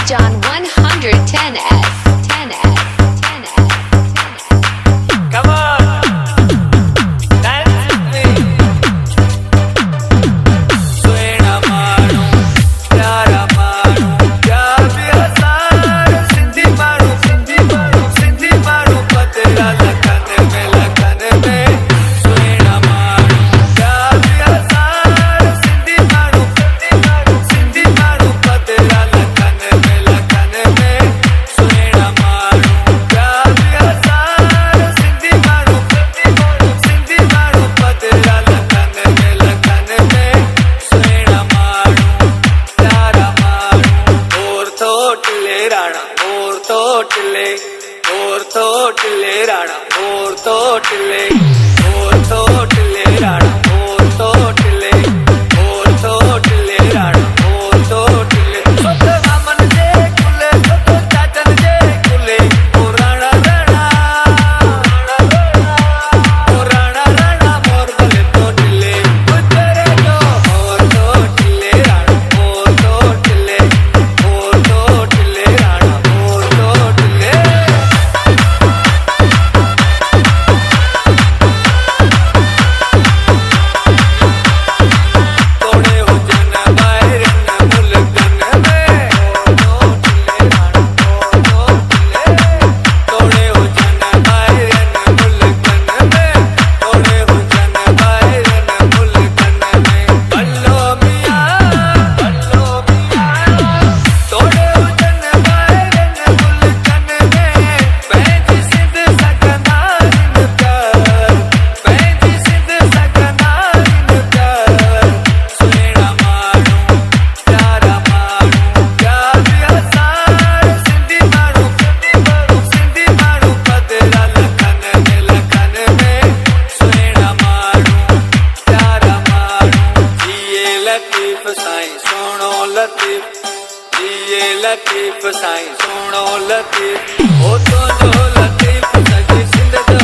John 110S 10S 10S 10S. Come on, dance with me. Suhina Manun, pyara Manun, pyar bhi Hazaar Sindhi Manun, Sindhi Manun, Sindhi Manun, Padhara Lakhan mein. Suhina Manun, pyar bhi Hazaar Sindhi Manun, Sindhi Manun, Sindhi Manun, Padhara Lakhan mein. Suhina Manun, pyar bhi Hazaar Sindhi Manun, Sindhi Manun, Sindhi Manun, Padhara Lakhan mein. Suhina Manun, pyara Manun, और थोटले राणा, और थोटले राणा, और थोटले राणा, और थोटले राणा, और थोटले सोते मामन जे कुले, सोते चाचन जे कुले, ओ राणा राणा, ओ राणा राणा मोर गले थोटले, ओ तेरे जो और थोटले राणा, और थोटले राणा, और थोटले तोड़े हो जन बाहरन मुल्कन में, थोटले राणा, थोटले तोड़े हो जन बाहरन मुल्कन में, तोड़े हो जन बाहरन मुल्कन में, बल्लो मियां तोड़े हो जन बाहरन मुल्कन में, पैंती सिंध सकना इन प्यार, पैंती सिंध सकना इन प्यार, सुहिना मानू प्यारा मानू, प्यार भी हज़ार सिंधी मानू, सिंधी मानू, पधरा लखन में, सुहिना मानू प्यारा मानू, जिए लतीफ साईं सोणो लतीफ, जिए लतीफ साईं सोणो लतीफ, ओ तो जो लतीफ सजी सिंध जो